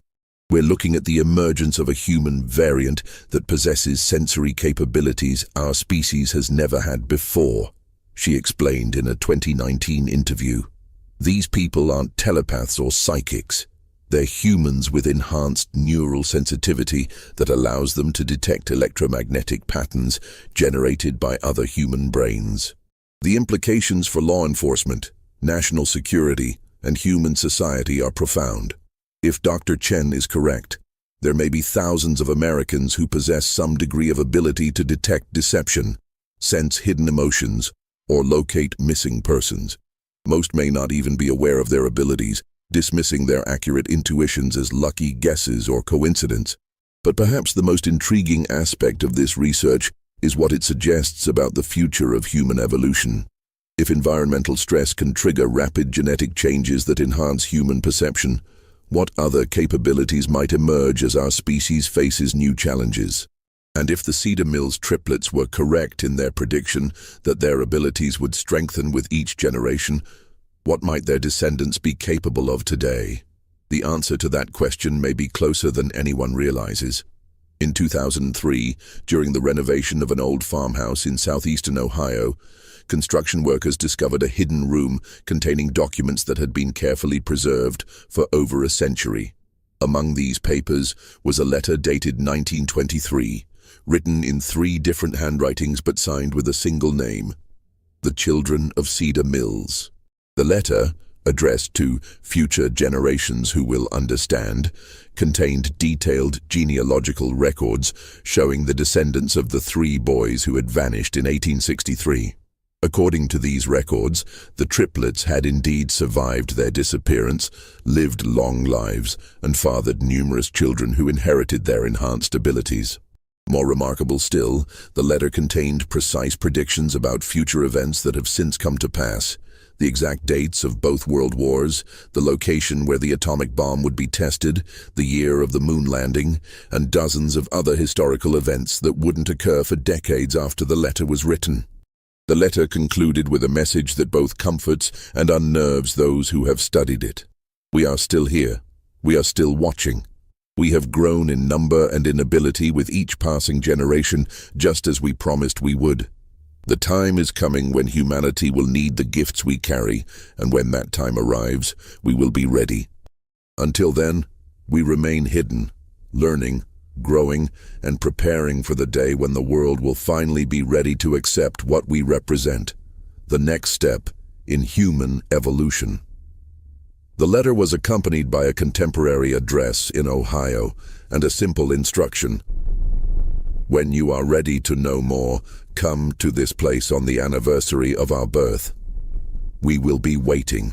We're looking at the emergence of a human variant that possesses sensory capabilities our species has never had before, she explained in a 2019 interview. These people aren't telepaths or psychics. They're humans with enhanced neural sensitivity that allows them to detect electromagnetic patterns generated by other human brains. The implications for law enforcement, national security, and human society are profound. If Dr. Chen is correct, there may be thousands of Americans who possess some degree of ability to detect deception, sense hidden emotions, or locate missing persons. Most may not even be aware of their abilities, dismissing their accurate intuitions as lucky guesses or coincidence. But perhaps the most intriguing aspect of this research is what it suggests about the future of human evolution. If environmental stress can trigger rapid genetic changes that enhance human perception, what other capabilities might emerge as our species faces new challenges? And if the Cedar Mills triplets were correct in their prediction that their abilities would strengthen with each generation, what might their descendants be capable of today? The answer to that question may be closer than anyone realizes. In 2003, during the renovation of an old farmhouse in southeastern Ohio, construction workers discovered a hidden room containing documents that had been carefully preserved for over a century. Among these papers was a letter dated 1923, written in 3 different handwritings but signed with a single name: the Children of Cedar Mills. The letter, addressed to future generations who will understand, contained detailed genealogical records showing the descendants of the 3 boys who had vanished in 1863. According to these records, the triplets had indeed survived their disappearance, lived long lives, and fathered numerous children who inherited their enhanced abilities. More remarkable still, the letter contained precise predictions about future events that have since come to pass. The exact dates of both world wars, the location where the atomic bomb would be tested, the year of the moon landing, and dozens of other historical events that wouldn't occur for decades after the letter was written. The letter concluded with a message that both comforts and unnerves those who have studied it. We are still here. We are still watching. We have grown in number and in ability with each passing generation, just as we promised we would. The time is coming when humanity will need the gifts we carry, and when that time arrives, we will be ready. Until then, we remain hidden, learning, growing, and preparing for the day when the world will finally be ready to accept what we represent, the next step in human evolution. The letter was accompanied by a contemporary address in Ohio and a simple instruction: when you are ready to know more, come to this place on the anniversary of our birth. We will be waiting.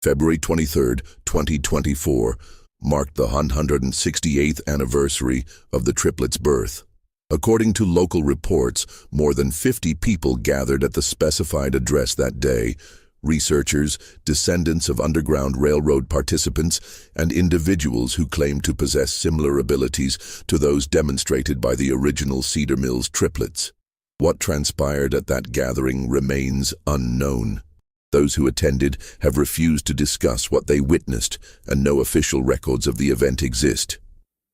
February 23, 2024, marked the 168th anniversary of the triplets' birth. According to local reports, more than 50 people gathered at the specified address that day, researchers, descendants of Underground Railroad participants, and individuals who claim to possess similar abilities to those demonstrated by the original Cedar Mills triplets. What transpired at that gathering remains unknown. Those who attended have refused to discuss what they witnessed, and no official records of the event exist.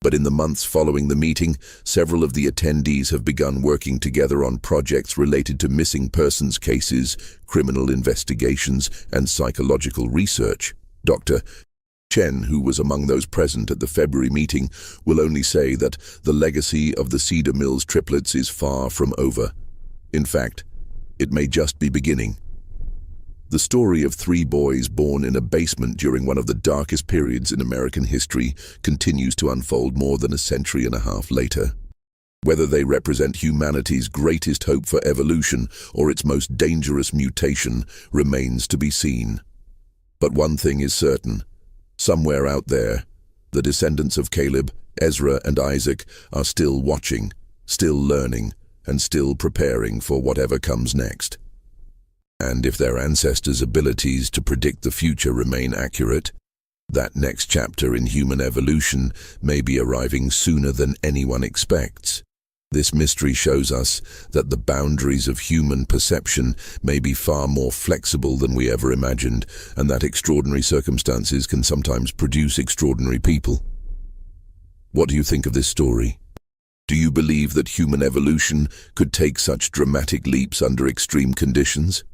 But in the months following the meeting, several of the attendees have begun working together on projects related to missing persons cases, criminal investigations, and psychological research. Dr. Chen, who was among those present at the February meeting, will only say that the legacy of the Cedar Mills triplets is far from over. In fact, it may just be beginning. The story of three boys born in a basement during one of the darkest periods in American history continues to unfold more than a century and a half later. Whether they represent humanity's greatest hope for evolution or its most dangerous mutation remains to be seen. But one thing is certain. Somewhere out there, the descendants of Caleb, Ezra, and Isaac are still watching, still learning, and still preparing for whatever comes next. And if their ancestors' abilities to predict the future remain accurate, that next chapter in human evolution may be arriving sooner than anyone expects. This mystery shows us that the boundaries of human perception may be far more flexible than we ever imagined, and that extraordinary circumstances can sometimes produce extraordinary people. What do you think of this story? Do you believe that human evolution could take such dramatic leaps under extreme conditions?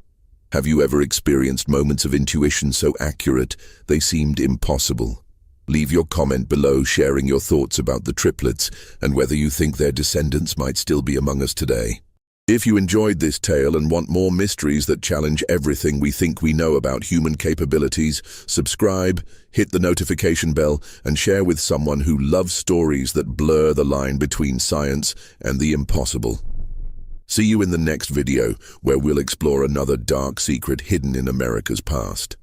Have you ever experienced moments of intuition so accurate they seemed impossible? Leave your comment below sharing your thoughts about the triplets and whether you think their descendants might still be among us today. If you enjoyed this tale and want more mysteries that challenge everything we think we know about human capabilities, subscribe, hit the notification bell, and share with someone who loves stories that blur the line between science and the impossible. See you in the next video, where we'll explore another dark secret hidden in America's past.